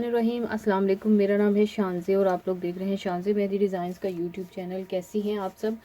रहीम अस्सलाम वालेकुम। मेरा नाम है शानज़े और आप लोग देख रहे हैं शानज़े मेहंदी डिज़ाइंस का यूट्यूब चैनल। कैसी हैं आप सब?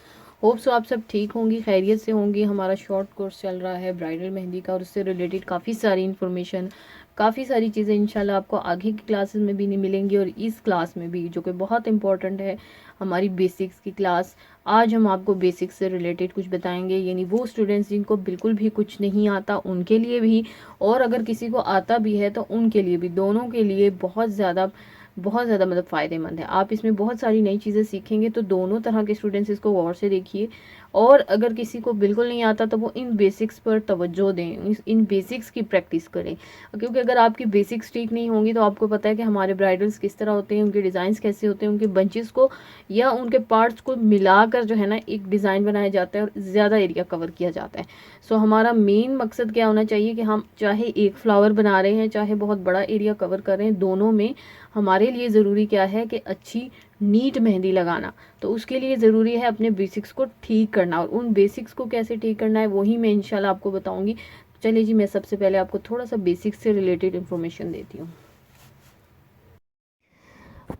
होप सो आप सब ठीक होंगी, खैरियत से होंगी। हमारा शॉर्ट कोर्स चल रहा है ब्राइडल मेहंदी का और उससे रिलेटेड काफ़ी सारी इन्फॉर्मेशन, काफ़ी सारी चीज़ें इंशाल्लाह आपको आगे की क्लासेस में भी नहीं मिलेंगी और इस क्लास में भी, जो कि बहुत इंपॉर्टेंट है, हमारी बेसिक्स की क्लास। आज हम आपको बेसिक्स से रिलेटेड कुछ बताएंगे, यानी वो स्टूडेंट्स जिनको बिल्कुल भी कुछ नहीं आता उनके लिए भी, और अगर किसी को आता भी है तो उनके लिए भी, दोनों के लिए बहुत ज़्यादा मतलब फ़ायदेमंद है। आप इसमें बहुत सारी नई चीज़ें सीखेंगे, तो दोनों तरह के स्टूडेंट्स इसको गौर से देखिए। और अगर किसी को बिल्कुल नहीं आता तो वो इन बेसिक्स पर तवज्जो दें, इन बेसिक्स की प्रैक्टिस करें, क्योंकि अगर आपकी बेसिक्स ठीक नहीं होंगी तो आपको पता है कि हमारे ब्राइडल्स किस तरह होते हैं, उनके डिज़ाइंस कैसे होते हैं, उनके बंचेस को या उनके पार्ट्स को मिलाकर जो है ना एक डिज़ाइन बनाया जाता है और ज़्यादा एरिया कवर किया जाता है। सो हमारा मेन मकसद क्या होना चाहिए कि हम चाहे एक फ्लावर बना रहे हैं, चाहे बहुत बड़ा एरिया कवर कर रहे हैं, दोनों में हमारे लिए ज़रूरी क्या है कि अच्छी नीट मेहंदी लगाना। तो उसके लिए ज़रूरी है अपने बेसिक्स को ठीक करना, और उन बेसिक्स को कैसे ठीक करना है वही मैं इंशाल्लाह आपको बताऊंगी। चलिए जी, मैं सबसे पहले आपको थोड़ा सा बेसिक्स से रिलेटेड इन्फॉर्मेशन देती हूँ।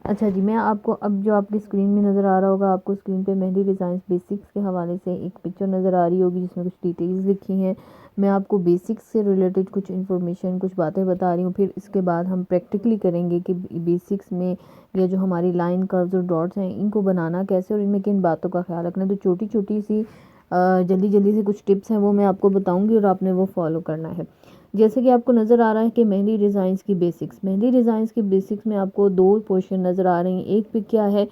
अच्छा जी, मैं आपको अब जो आपकी स्क्रीन में नज़र आ रहा होगा, आपको स्क्रीन पे मेहंदी डिज़ाइंस बेसिक्स के हवाले से एक पिक्चर नज़र आ रही होगी जिसमें कुछ डिटेल्स लिखी हैं। मैं आपको बेसिक्स से रिलेटेड कुछ इन्फॉर्मेशन, कुछ बातें बता रही हूँ, फिर इसके बाद हम प्रैक्टिकली करेंगे कि बेसिक्स में ये जो हमारी लाइन, कर्व्स और डॉट्स हैं इनको बनाना कैसे और इनमें किन बातों का ख्याल रखना है। तो छोटी छोटी सी जल्दी जल्दी से कुछ टिप्स हैं वो मैं आपको बताऊँगी और आपने वो फॉलो करना है। जैसे कि आपको नज़र आ रहा है कि मेहंदी डिज़ाइंस की बेसिक्स, मेहंदी डिज़ाइंस की बेसिक्स में आपको दो पोर्शन नज़र आ रहे हैं। एक पे क्या है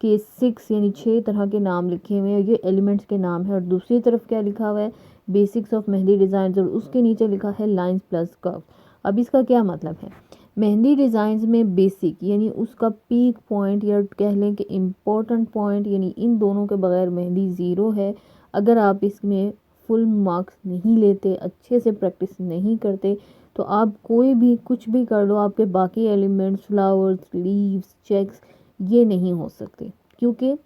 कि 6 यानी 6 तरह के नाम लिखे हुए हैं, ये एलिमेंट्स के नाम है, और दूसरी तरफ क्या लिखा हुआ है, बेसिक्स ऑफ मेहंदी डिज़ाइंस, और उसके नीचे लिखा है लाइंस प्लस कर्व। अब इसका क्या मतलब है? मेहंदी डिज़ाइंस में बेसिक यानी उसका पीक पॉइंट या कह लें कि इम्पोर्टेंट पॉइंट, यानी इन दोनों के बगैर मेहंदी ज़ीरो है। अगर आप इसमें फुल मार्क्स नहीं लेते, अच्छे से प्रैक्टिस नहीं करते, तो आप कोई भी कुछ भी कर लो, आपके बाकी एलिमेंट्स, फ्लावर्स, लीव्स, चेक्स, ये नहीं हो सकते, क्योंकि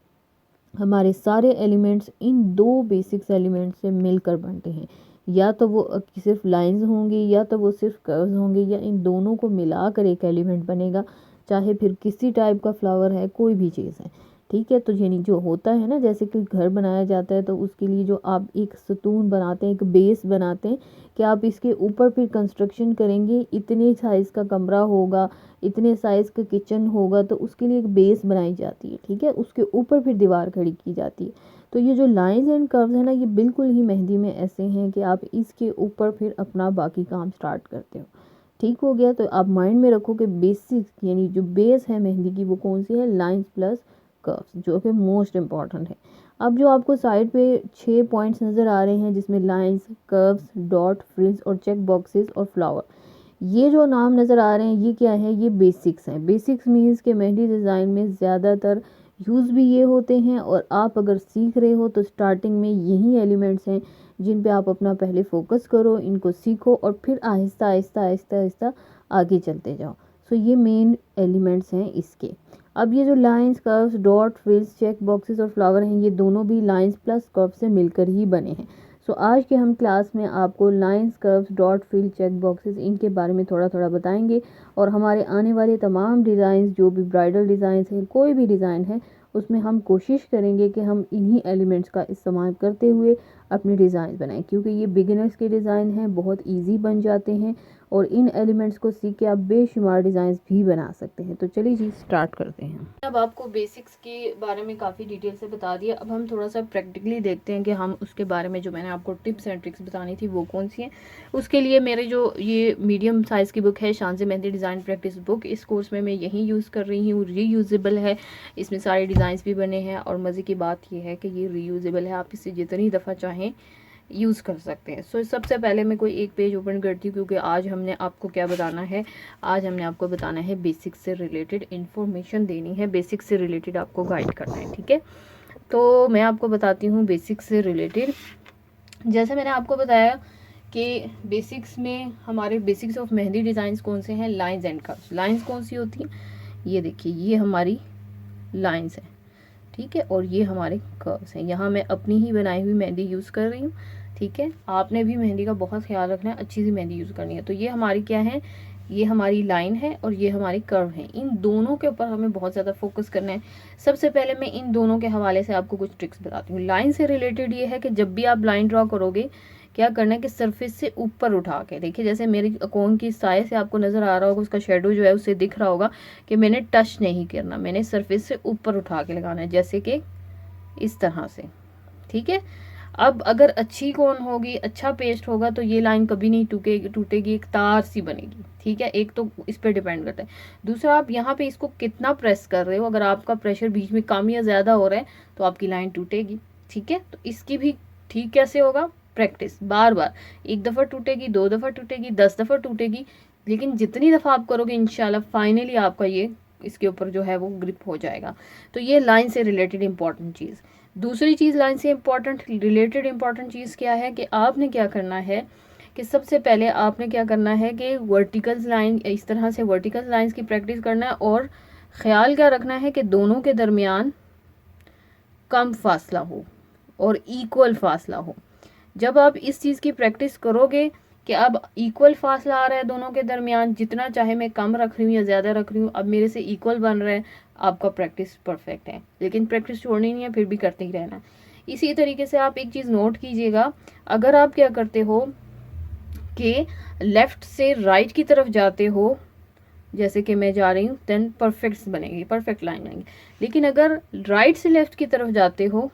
हमारे सारे एलिमेंट्स इन दो बेसिक्स एलिमेंट्स से मिलकर बनते हैं। या तो वो सिर्फ लाइंस होंगी, या तो वो सिर्फ कर्व्स होंगे, या इन दोनों को मिलाकर एक एलिमेंट बनेगा, चाहे फिर किसी टाइप का फ्लावर है, कोई भी चीज़ है। ठीक है, तो यानी जो होता है ना, जैसे कि घर बनाया जाता है तो उसके लिए जो आप एक सतून बनाते हैं, एक बेस बनाते हैं, कि आप इसके ऊपर फिर कंस्ट्रक्शन करेंगे, इतने साइज़ का कमरा होगा, इतने साइज़ का किचन होगा, तो उसके लिए एक बेस बनाई जाती है। ठीक है, उसके ऊपर फिर दीवार खड़ी की जाती है। तो ये जो लाइंस एंड कर्व्स है ना, ये बिल्कुल ही मेहंदी में ऐसे हैं कि आप इसके ऊपर फिर अपना बाकी काम स्टार्ट करते हो। ठीक हो गया, तो आप माइंड में रखो कि बेसिक यानी जो बेस है मेहंदी की वो कौन सी है, लाइंस प्लस कर्व्स, जो कि मोस्ट इम्पॉर्टेंट है। अब जो आपको साइड पे 6 पॉइंट्स नज़र आ रहे हैं जिसमें लाइंस, कर्व्स, डॉट, फ्रिल्स और चेक बॉक्सेस और फ्लावर, ये जो नाम नज़र आ रहे हैं ये क्या है, ये बेसिक्स हैं। बेसिक्स मीन्स के मेहंदी डिज़ाइन में ज़्यादातर यूज़ भी ये होते हैं, और आप अगर सीख रहे हो तो स्टार्टिंग में यही एलिमेंट्स हैं जिन पे आप अपना पहले फोकस करो, इनको सीखो और फिर आहिस्ता आहिस्ता आहिस्ता आहिस्ता आगे चलते जाओ। सो ये मेन एलिमेंट्स हैं इसके। अब ये जो lines, curves, dot, frills, check boxes और फ्लावर हैं, ये दोनों भी लाइंस प्लस कर्व से मिलकर ही बने हैं। सो आज के हम क्लास में आपको lines, curves, dot, frill, check boxes, इनके बारे में थोड़ा थोड़ा बताएंगे, और हमारे आने वाले तमाम डिज़ाइंस, जो भी ब्राइडल डिज़ाइंस हैं, कोई भी डिज़ाइन है, उसमें हम कोशिश करेंगे कि हम इन्हीं एलिमेंट्स का इस्तेमाल करते हुए अपने डिज़ाइन बनाएं, क्योंकि ये बिगिनर्स के डिज़ाइन हैं, बहुत ईजी बन जाते हैं, और इन एलिमेंट्स को सीख के आप बेशुमार डिज़ाइंस भी बना सकते हैं। तो चलिए जी, स्टार्ट करते हैं। अब आपको बेसिक्स के बारे में काफ़ी डिटेल से बता दिया, अब हम थोड़ा सा प्रैक्टिकली देखते हैं कि हम उसके बारे में, जो मैंने आपको टिप्स एंड ट्रिक्स बतानी थी वो कौन सी हैं। उसके लिए मेरे जो ये मीडियम साइज़ की बुक है, शानज़े मेहंदी डिज़ाइन प्रैक्टिस बुक, इस कोर्स में मैं यही यूज़ कर रही हूँ, रीयूजेबल है, इसमें सारे डिज़ाइंस भी बने हैं, और मज़े की बात यह है कि ये रीयूजेबल है, आप इसे जितनी दफ़ा चाहें यूज़ कर सकते हैं। सो सबसे पहले मैं कोई एक पेज ओपन करती हूँ, क्योंकि आज हमने आपको क्या बताना है, आज हमने आपको बताना है बेसिक्स से रिलेटेड इन्फॉर्मेशन देनी है, बेसिक्स से रिलेटेड आपको गाइड करना है। ठीक है, तो मैं आपको बताती हूँ बेसिक्स से रिलेटेड। जैसे मैंने आपको बताया कि बेसिक्स में हमारे बेसिक्स ऑफ मेहंदी डिज़ाइंस कौन से हैं, लाइंस एंड कर्व्स। लाइंस कौन सी होती हैं, ये देखिए, ये हमारी लाइंस हैं। ठीक है, और ये हमारे कर्व्स हैं। यहाँ मैं अपनी ही बनाई हुई मेहंदी यूज़ कर रही हूँ। ठीक है, आपने भी मेहंदी का बहुत ख्याल रखना है, अच्छी सी मेहंदी यूज़ करनी है। तो ये हमारी क्या है, ये हमारी लाइन है और ये हमारी कर्व है, इन दोनों के ऊपर हमें बहुत ज़्यादा फोकस करना है। सबसे पहले मैं इन दोनों के हवाले से आपको कुछ ट्रिक्स बताती हूँ। लाइन से रिलेटेड ये है कि जब भी आप लाइन ड्रॉ करोगे, क्या करना है कि सरफेस से ऊपर उठा के, देखिए जैसे मेरी कोन की साइज से आपको नज़र आ रहा होगा, उसका शेडो जो है उससे दिख रहा होगा कि मैंने टच नहीं करना, मैंने सरफेस से ऊपर उठा के लगाना है, जैसे कि इस तरह से। ठीक है, अब अगर अच्छी कोन होगी, अच्छा पेस्ट होगा, तो ये लाइन कभी नहीं टूटेगी, एक तार सी बनेगी। ठीक है, एक तो इस पे डिपेंड करता है। दूसरा, आप यहाँ पे इसको कितना प्रेस कर रहे हो, अगर आपका प्रेशर बीच में कम या ज़्यादा हो रहा है तो आपकी लाइन टूटेगी। ठीक है, तो इसकी भी ठीक कैसे होगा, प्रैक्टिस, बार बार। एक दफ़ा टूटेगी, 2 दफ़ा टूटेगी, 10 दफ़ा टूटेगी, लेकिन जितनी दफ़ा आप करोगे इंशाल्लाह फाइनली आपका ये इसके ऊपर जो है वो ग्रिप हो जाएगा। तो ये लाइन से रिलेटेड इंपॉर्टेंट चीज़। दूसरी चीज़ लाइन से रिलेटेड इंपॉर्टेंट चीज़ क्या है कि आपने क्या करना है कि सबसे पहले आपने क्या करना है कि वर्टिकल लाइन, इस तरह से वर्टिकल लाइंस की प्रैक्टिस करना है, और ख़्याल क्या रखना है कि दोनों के दरमियान कम फासला हो और इक्वल फासला हो। जब आप इस चीज़ की प्रैक्टिस करोगे कि अब इक्वल फासला आ रहा है दोनों के दरमियान, जितना चाहे मैं कम रख रही हूँ या ज़्यादा रख रही हूँ, अब मेरे से इक्वल बन रहा है, आपका प्रैक्टिस परफेक्ट है। लेकिन प्रैक्टिस छोड़नी नहीं है, फिर भी करते ही रहना। इसी तरीके से आप एक चीज़ नोट कीजिएगा, अगर आप क्या करते हो कि लेफ़्ट से राइट की तरफ जाते हो, जैसे कि मैं जा रही हूँ, देन परफेक्ट बनेगी, परफेक्ट लाइन बनेगी। लेकिन अगर राइट से लेफ़्ट की तरफ जाते हो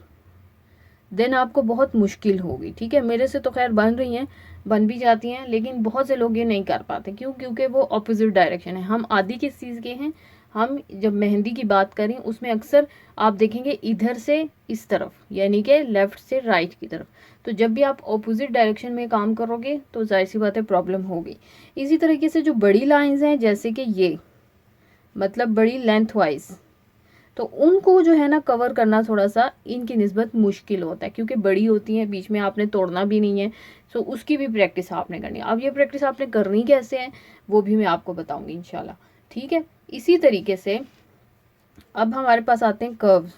देन आपको बहुत मुश्किल होगी। ठीक है, मेरे से तो खैर बन रही हैं, बन भी जाती हैं, लेकिन बहुत से लोग ये नहीं कर पाते। क्यों? क्योंकि वो ऑपोजिट डायरेक्शन है। हम आदि किस चीज़ के हैं, हम जब मेहंदी की बात करें उसमें अक्सर आप देखेंगे इधर से इस तरफ, यानी कि लेफ़्ट से राइट की तरफ। तो जब भी आप ऑपोजिट डायरेक्शन में काम करोगे तो जाहिर सी बात है प्रॉब्लम होगी। इसी तरीके से जो बड़ी लाइंस हैं, जैसे कि ये मतलब बड़ी लेंथ वाइज, तो उनको जो है ना कवर करना थोड़ा सा इनकी निस्बत मुश्किल होता है, क्योंकि बड़ी होती हैं, बीच में आपने तोड़ना भी नहीं है। सो उसकी भी प्रैक्टिस आपने करनी है। अब ये प्रैक्टिस आपने करनी कैसे है वो भी मैं आपको बताऊंगी इंशाल्लाह। ठीक है, इसी तरीके से अब हमारे पास आते हैं कर्व्स।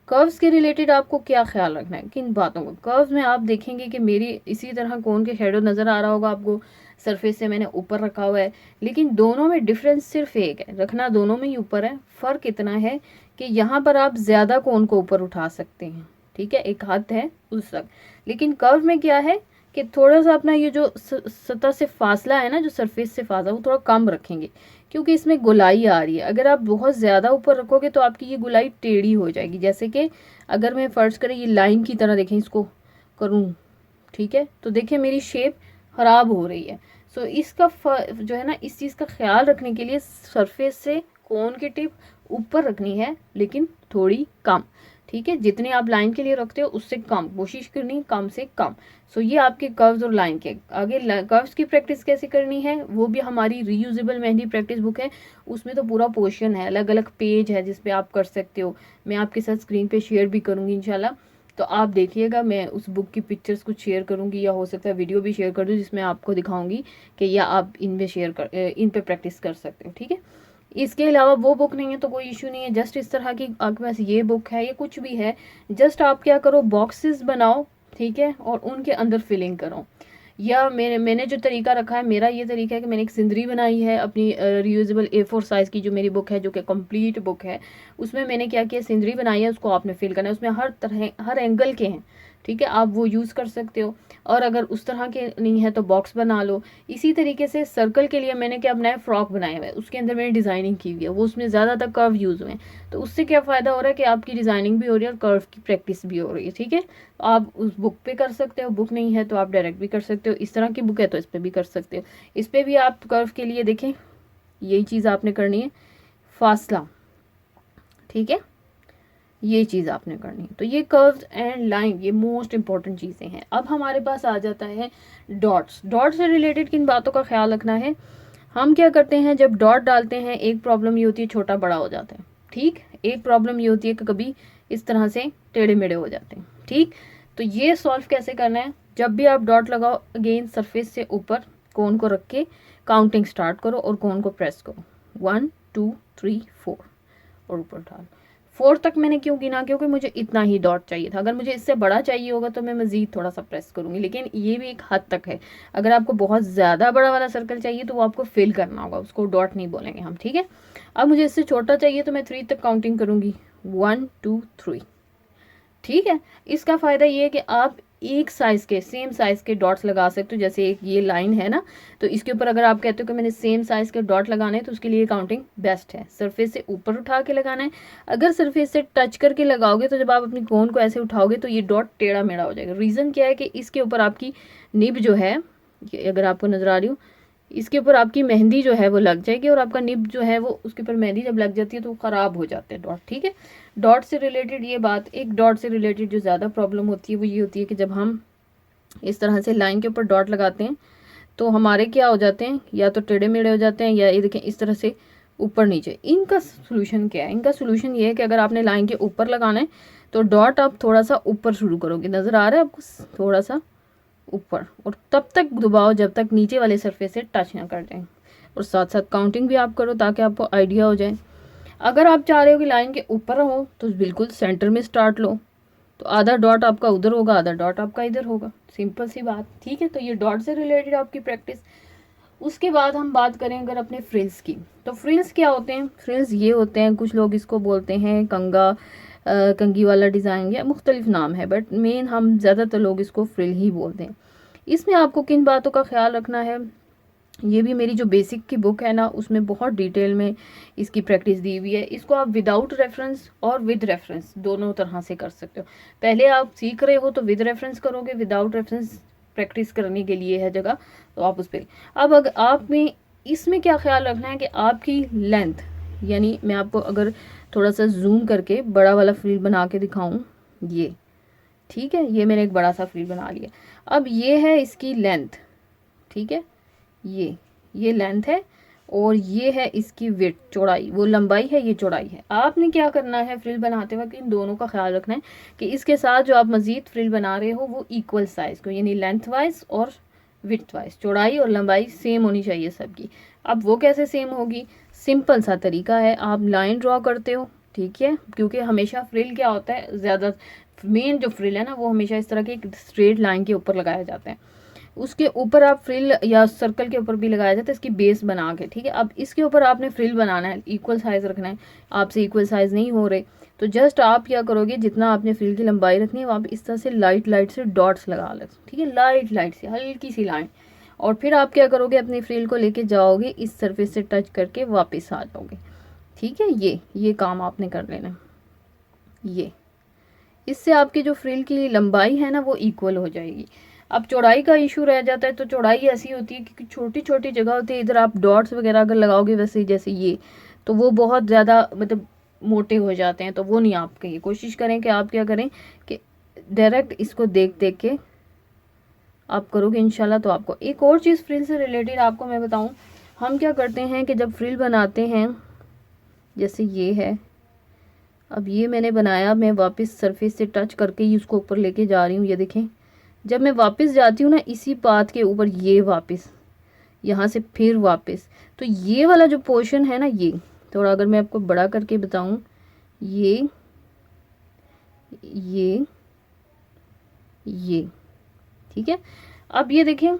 कर्व्स के रिलेटेड आपको क्या ख्याल रखना है, किन बातों को। कर्व्स में आप देखेंगे कि मेरी इसी तरह कोन के शेडो नज़र आ रहा होगा आपको, सरफेस से मैंने ऊपर रखा हुआ है, लेकिन दोनों में डिफरेंस सिर्फ एक है, रखना दोनों में ही ऊपर है। फ़र्क इतना है कि यहाँ पर आप ज़्यादा कोन को ऊपर उठा सकते हैं। ठीक है, एक हाथ है उस तक, लेकिन कर्व में क्या है कि थोड़ा सा अपना ये जो सतह से फासला है ना, जो सरफेस से फासला, वो थोड़ा कम रखेंगे, क्योंकि इसमें गोलाई आ रही है। अगर आप बहुत ज़्यादा ऊपर रखोगे तो आपकी ये गोलाई टेढ़ी हो जाएगी। जैसे कि अगर मैं फ़र्ज़ करें ये लाइन की तरह देखें, इसको करूँ, ठीक है, तो देखिए मेरी शेप ख़राब हो रही है। सो इसका जो है ना, इस चीज़ का ख्याल रखने के लिए सरफेस से कोन की टिप ऊपर रखनी है, लेकिन थोड़ी कम। ठीक है, जितने आप लाइन के लिए रखते हो उससे कम कोशिश करनी, कम से कम। सो ये आपके कर्व्स और लाइन के आगे। कर्व्स की प्रैक्टिस कैसे करनी है वो भी हमारी रीयूजेबल मेहंदी प्रैक्टिस बुक है, उसमें तो पूरा पोर्शन है, अलग अलग पेज है जिस पे आप कर सकते हो। मैं आपके साथ स्क्रीन पे शेयर भी करूँगी इंशाल्लाह, तो आप देखिएगा। मैं उस बुक की पिक्चर्स कुछ शेयर करूँगी, या हो सकता है वीडियो भी शेयर कर दूँ जिसमें आपको दिखाऊँगी कि या आप इन पे प्रैक्टिस कर सकते हो। ठीक है, इसके अलावा वो बुक नहीं है तो कोई इशू नहीं है। जस्ट इस तरह की आपके पास ये बुक है या कुछ भी है, जस्ट आप क्या करो, बॉक्सेस बनाओ, ठीक है, और उनके अंदर फिलिंग करो। या मैंने जो तरीका रखा है, मेरा ये तरीका है कि मैंने एक सिंदरी बनाई है अपनी रीयूजेबल A4 साइज़ की, जो मेरी बुक है, जो कि कंप्लीट बुक है। उसमें मैंने क्या किया, सिंदरी बनाई है, उसको आपने फिल करना है। उसमें हर तरह हर एंगल के हैं, ठीक है, आप वो यूज़ कर सकते हो। और अगर उस तरह के नहीं है तो बॉक्स बना लो। इसी तरीके से सर्कल के लिए मैंने क्या बनाया, फ्रॉक बनाया हुआ है, उसके अंदर मैंने डिज़ाइनिंग की हुई है, वो उसमें ज़्यादातर कर्व यूज़ हुए हैं। तो उससे क्या फ़ायदा हो रहा है कि आपकी डिज़ाइनिंग भी हो रही है और कर्व की प्रैक्टिस भी हो रही है। ठीक है, आप उस बुक पे कर सकते हो, बुक नहीं है तो आप डायरेक्ट भी कर सकते हो, इस तरह की बुक है तो इस पर भी कर सकते हो। इस पर भी आप कर्व के लिए देखें, यही चीज़ आपने करनी है, फासला। ठीक है, ये चीज़ आपने करनी है। तो ये कर्व्स एंड लाइन, ये मोस्ट इंपॉर्टेंट चीज़ें हैं। अब हमारे पास आ जाता है डॉट्स। डॉट से रिलेटेड किन बातों का ख्याल रखना है, हम क्या करते हैं जब डॉट डालते हैं, एक प्रॉब्लम ये होती है छोटा बड़ा हो जाता है। ठीक, एक प्रॉब्लम ये होती है कि कभी इस तरह से टेढ़े मेढ़े हो जाते हैं। ठीक, तो ये सॉल्व कैसे करना है, जब भी आप डॉट लगाओ, अगेन सरफेस से ऊपर कोन को रख के काउंटिंग स्टार्ट करो और कोन को प्रेस करो, 1 2 3 4 और ऊपर डालो। 4 तक मैंने क्यों गिना, क्योंकि मुझे इतना ही डॉट चाहिए था। अगर मुझे इससे बड़ा चाहिए होगा तो मैं मज़ीद थोड़ा सा प्रेस करूँगी, लेकिन ये भी एक हद तक है। अगर आपको बहुत ज़्यादा बड़ा वाला सर्कल चाहिए तो वो आपको फिल करना होगा, उसको डॉट नहीं बोलेंगे हम, ठीक है। अब मुझे इससे छोटा चाहिए तो मैं 3 तक काउंटिंग करूँगी, 1 2 3, ठीक है। इसका फ़ायदा ये है कि आप एक साइज़ के, सेम साइज़ के डॉट्स लगा सकते हो। जैसे एक ये लाइन है ना, तो इसके ऊपर अगर आप कहते हो कि मैंने सेम साइज़ के डॉट लगाने हैं तो उसके लिए काउंटिंग बेस्ट है। सरफेस से ऊपर उठा के लगाना है। अगर सरफेस से टच करके लगाओगे तो जब आप अपनी कोन को ऐसे उठाओगे तो ये डॉट टेढ़ा मेढ़ा हो जाएगा। रीज़न क्या है कि इसके ऊपर आपकी निब जो है, अगर आपको नज़र आ रही हो, इसके ऊपर आपकी मेहंदी जो है वो लग जाएगी, और आपका निब जो है वो, उसके ऊपर मेहंदी जब लग जाती है तो वो ख़राब हो जाते हैं डॉट, ठीक है। डॉट से रिलेटेड ये बात, एक डॉट से रिलेटेड जो ज़्यादा प्रॉब्लम होती है वो ये होती है कि जब हम इस तरह से लाइन के ऊपर डॉट लगाते हैं तो हमारे क्या हो जाते हैं, या तो टेढ़े मेढ़े हो जाते हैं, या ये देखें इस तरह से ऊपर नीचे। इनका सोल्यूशन क्या है? इनका सोल्यूशन ये है कि अगर आपने लाइन के ऊपर लगाना है तो डॉट आप थोड़ा सा ऊपर शुरू करोगे, नज़र आ रहा है आपको, थोड़ा सा ऊपर, और तब तक दबाओ जब तक नीचे वाले सरफेस से टच ना कर जाए। और साथ साथ काउंटिंग भी आप करो ताकि आपको आइडिया हो जाए। अगर आप चाह रहे हो कि लाइन के ऊपर हो तो बिल्कुल सेंटर में स्टार्ट लो, तो आधा डॉट आपका उधर होगा, आधा डॉट आपका इधर होगा, सिंपल सी बात, ठीक है। तो ये डॉट से रिलेटेड आपकी प्रैक्टिस। उसके बाद हम बात करें अगर अपने फ्रिल्स की, तो फ्रिल्स क्या होते हैं? फ्रिल्स ये होते हैं, कुछ लोग इसको बोलते हैं कंगा, कंगी वाला डिज़ाइन, या मुख्तलिफ नाम है, बट मेन हम ज़्यादातर लोग इसको फ्रिल ही बोलते हैं। इसमें आपको किन बातों का ख्याल रखना है, ये भी मेरी जो बेसिक की बुक है ना उसमें बहुत डिटेल में इसकी प्रैक्टिस दी हुई है। इसको आप विदाउट रेफरेंस और विद रेफरेंस दोनों तरह से कर सकते हो। पहले आप सीख रहे हो तो विद रेफरेंस करोगे, विदाउट रेफरेंस प्रैक्टिस करने के लिए है जगह, तो आप उस पर। अब अगर आप में इसमें क्या ख्याल रखना है कि आपकी लेंथ, यानी मैं आपको अगर थोड़ा सा जूम करके बड़ा वाला फ्रिल बना के दिखाऊं, ये ठीक है, ये मैंने एक बड़ा सा फ्रिल बना लिया। अब ये है इसकी लेंथ, ठीक है, ये लेंथ है, और ये है इसकी विड्थ, चौड़ाई, वो लंबाई है, ये चौड़ाई है। आपने क्या करना है फ्रिल बनाते वक्त, इन दोनों का ख्याल रखना है कि इसके साथ जो आप मज़ीद फ्रिल बना रहे हो वो इक्वल साइज़ को, यानी लेंथ वाइज और विड्थ वाइज, चौड़ाई और लंबाई सेम होनी चाहिए सबकी। अब वो कैसे सेम होगी? सिंपल सा तरीका है, आप लाइन ड्रॉ करते हो, ठीक है, क्योंकि हमेशा फ्रिल क्या होता है, ज़्यादा मेन जो फ्रिल है ना वो हमेशा इस तरह की एक स्ट्रेट लाइन के ऊपर लगाया जाता है। उसके ऊपर आप फ्रिल या सर्कल के ऊपर भी लगाया जाता है इसकी बेस बना के, ठीक है। अब इसके ऊपर आपने फ्रिल बनाना है, इक्वल साइज़ रखना है, आपसे इक्वल साइज़ नहीं हो रहे तो जस्ट आप क्या करोगे, जितना आपने फ्रिल की लंबाई रखनी है वो आप इस तरह से लाइट लाइट से डॉट्स लगा लो, ठीक है, लाइट लाइट से हल्की सी लाइन। और फिर आप क्या करोगे, अपनी फ्रिल को लेके जाओगे, इस सरफेस से टच करके वापस आ जाओगे, ठीक है। ये काम आपने कर लेना, ये इससे आपकी जो फ्रिल की लंबाई है ना वो इक्वल हो जाएगी। अब चौड़ाई का इशू रह जाता है, तो चौड़ाई ऐसी होती है क्योंकि छोटी छोटी जगह होती है, इधर आप डॉट्स वगैरह अगर लगाओगे वैसे जैसे ये, तो वो बहुत ज़्यादा मतलब मोटे हो जाते हैं, तो वो नहीं आप कहिए। कोशिश करें कि आप क्या करें कि डायरेक्ट इसको देख देख के आप करोगे इंशाल्लाह। तो आपको एक और चीज़ फ्रिल से रिलेटेड आपको मैं बताऊं, हम क्या करते हैं कि जब फ्रिल बनाते हैं, जैसे ये है, अब ये मैंने बनाया, मैं वापस सरफेस से टच करके ही उसको ऊपर लेके जा रही हूँ, ये देखें। जब मैं वापस जाती हूँ ना इसी पाथ के ऊपर, ये वापस यहाँ से फिर वापस, तो ये वाला जो पोर्शन है ना, ये थोड़ा अगर मैं आपको बड़ा करके बताऊँ, ये ये ठीक है। अब ये देखें,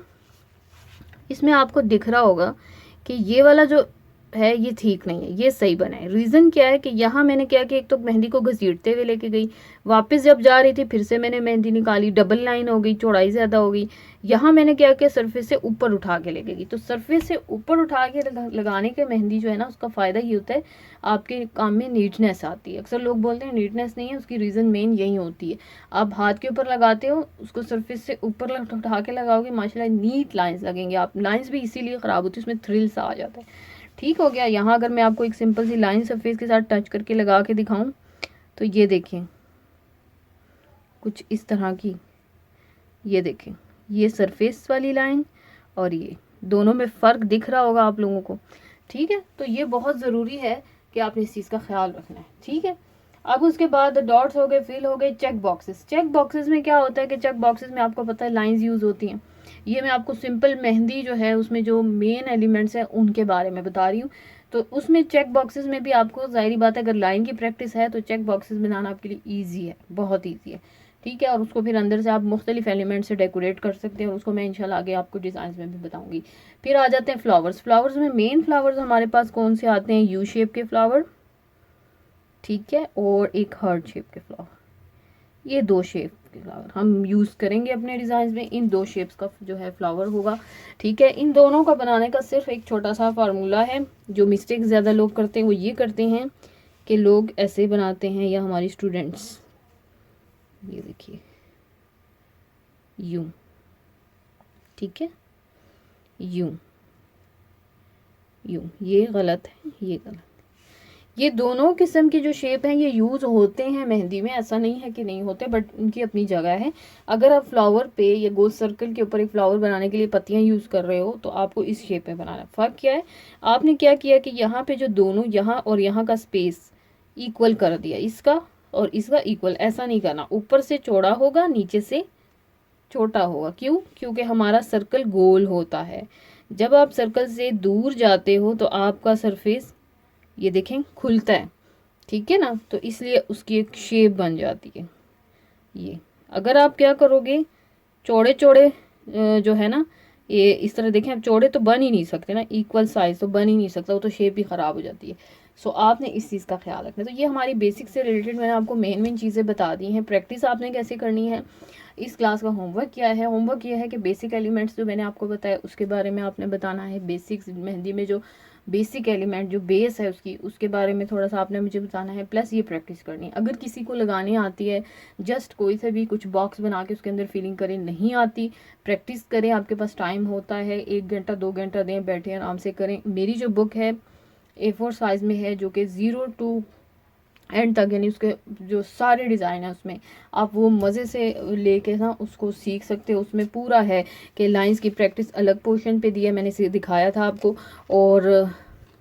इसमें आपको दिख रहा होगा कि ये वाला जो है ये ठीक नहीं है, ये सही बना है। रीज़न क्या है कि यहाँ मैंने क्या किया, एक तो मेहंदी को घसीटते हुए लेके गई, वापस जब जा रही थी फिर से मैंने मेहंदी निकाली, डबल लाइन हो गई, चौड़ाई ज़्यादा हो गई। यहाँ मैंने क्या किया, सरफेस से ऊपर उठा के लेके गई। तो सरफेस से ऊपर उठा के लगाने के मेहंदी जो है ना, उसका फ़ायदा ये होता है आपके काम में नीटनेस आती है। अक्सर लोग बोलते हैं नीटनेस नहीं है, उसकी रीज़न मेन यही होती है। आप हाथ के ऊपर लगाते हो, उसको सरफेस से ऊपर उठा के लगाओगे, माशाल्लाह नीट लाइन्स लगेंगे। आप लाइन्स भी इसीलिए ख़राब होती है, उसमें थ्रिल्स आ जाता है। ठीक हो गया। यहाँ अगर मैं आपको एक सिंपल सी लाइन सरफेस के साथ टच करके लगा के दिखाऊं, तो ये देखें कुछ इस तरह की, ये देखें, ये सरफेस वाली लाइन और ये दोनों में फ़र्क दिख रहा होगा आप लोगों को, ठीक है। तो ये बहुत ज़रूरी है कि आपने इस चीज़ का ख्याल रखना है, ठीक है। अब उसके बाद डॉट्स हो गए, फिल हो गए, चेक बॉक्सेस। चेक बॉक्सेस में क्या होता है कि चेक बॉक्सेस में आपको पता है लाइंस यूज़ होती हैं। ये मैं आपको सिंपल मेहंदी जो है उसमें जो मेन एलिमेंट्स हैं उनके बारे में बता रही हूँ। तो उसमें चेक बॉक्सेस में भी आपको ज़ाहिरी बात है, अगर लाइन की प्रैक्टिस है तो चेक बॉक्सेस बनाना आपके लिए ईजी है, बहुत ईजी है, ठीक है। और उसको फिर अंदर से आप मुख्तलिफ एलिमेंट से डेकोरेट कर सकते हैं, और उसको मैं इंशाल्लाह आगे आपको डिज़ाइन में भी बताऊंगी। फिर आ जाते हैं फ्लावर्स। फ्लावर्स में मेन फ्लावर्स हमारे पास कौन से आते हैं, यू शेप के फ्लावर, ठीक है, और एक हार्ट शेप के फ्लावर। ये दो शेप के फ्लावर हम यूज़ करेंगे अपने डिज़ाइन में, इन दो शेप्स का जो है फ्लावर होगा, ठीक है। इन दोनों का बनाने का सिर्फ एक छोटा सा फार्मूला है। जो मिस्टेक ज़्यादा लोग करते हैं वो ये करते हैं कि लोग ऐसे बनाते हैं, या हमारी स्टूडेंट्स, ये देखिए यूं, ठीक है, यूं यूं, ये गलत है, ये गलत। ये दोनों किस्म के जो शेप हैं ये यूज़ होते हैं मेहंदी में, ऐसा नहीं है कि नहीं होते, बट उनकी अपनी जगह है। अगर आप फ्लावर पे या गोल सर्कल के ऊपर एक फ्लावर बनाने के लिए पत्तियां यूज़ कर रहे हो तो आपको इस शेप में बनाना है। फ़र्क क्या है, आपने क्या किया कि यहाँ पे जो दोनों, यहाँ और यहाँ का स्पेस इक्वल कर दिया, इसका और इसका इक्वल। ऐसा नहीं करना, ऊपर से चौड़ा होगा, नीचे से छोटा होगा। क्यों? क्योंकि हमारा सर्कल गोल होता है। जब आप सर्कल से दूर जाते हो तो आपका सरफेस ये देखें खुलता है, ठीक है ना, तो इसलिए उसकी एक शेप बन जाती है ये। अगर आप क्या करोगे, चौड़े चौड़े जो है ना, ये इस तरह देखें, अब चौड़े तो बन ही नहीं सकते ना, इक्वल साइज तो बन ही नहीं सकता, वो तो शेप ही ख़राब हो जाती है। सो आपने इस चीज़ का ख्याल रखना। तो ये हमारी बेसिक से रिलेटेड मैंने आपको मेन चीज़ें बता दी हैं। प्रैक्टिस आपने कैसे करनी है, इस क्लास का होमवर्क क्या है, होमवर्क यह है कि बेसिक एलिमेंट्स जो मैंने आपको बताया उसके बारे में आपने बताना है। बेसिक्स मेहंदी में जो बेसिक एलिमेंट जो बेस है उसकी, उसके बारे में थोड़ा सा आपने मुझे बताना है, प्लस ये प्रैक्टिस करनी है। अगर किसी को लगाने आती है, जस्ट कोई से भी कुछ बॉक्स बना के उसके अंदर फिलिंग करें, नहीं आती, प्रैक्टिस करें, आपके पास टाइम होता है, 1 घंटा 2 घंटा दें, बैठे आराम से करें। मेरी जो बुक है A4 साइज़ में है, जो कि 0 to एंड तक, यानी उसके जो सारे डिज़ाइन है उसमें आप वो मज़े से लेके ना उसको सीख सकते हो। उसमें पूरा है कि लाइंस की प्रैक्टिस अलग पोर्शन पे दी है, मैंने इसे दिखाया था आपको, और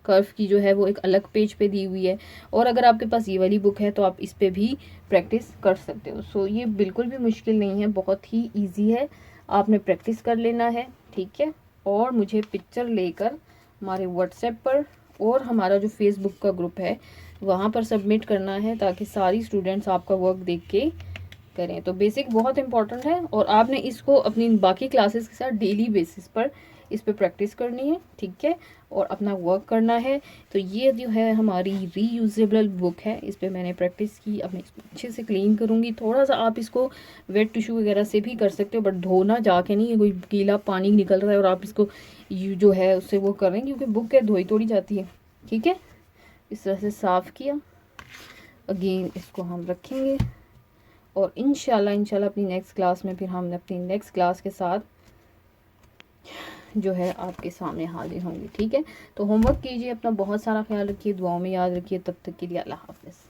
कर्व की जो है वो एक अलग पेज पे दी हुई है। और अगर आपके पास ये वाली बुक है तो आप इस पे भी प्रैक्टिस कर सकते हो। सो ये बिल्कुल भी मुश्किल नहीं है, बहुत ही ईजी है, आपने प्रैक्टिस कर लेना है, ठीक है। और मुझे पिक्चर लेकर हमारे व्हाट्सएप पर और हमारा जो फेसबुक का ग्रुप है वहाँ पर सबमिट करना है, ताकि सारी स्टूडेंट्स आपका वर्क देख के करें। तो बेसिक बहुत इंपॉर्टेंट है, और आपने इसको अपनी बाकी क्लासेस के साथ डेली बेसिस पर इस पे प्रैक्टिस करनी है, ठीक है, और अपना वर्क करना है। तो ये जो है हमारी रीयूजेबल बुक है, इस पे मैंने प्रैक्टिस की। अब मैं इसको अच्छे से क्लीन करूँगी। थोड़ा सा आप इसको वेट टिश्यू वगैरह से भी कर सकते हो, बट धोना जाके नहीं, कोई गीला पानी निकल रहा है और आप इसको जो है उससे वो कर रहे हैं, क्योंकि बुक है धोई तोड़ी जाती है, ठीक है। इस तरह से साफ़ किया, अगेन इसको हम रखेंगे, और इंशाल्लाह अपनी नेक्स्ट क्लास में फिर हम अपनी नेक्स्ट क्लास के साथ जो है आपके सामने हाजिर होंगे, ठीक है। तो होमवर्क कीजिए, अपना बहुत सारा ख्याल रखिए, दुआओं में याद रखिए। तब तक के लिए अल्लाह हाफ़िज़।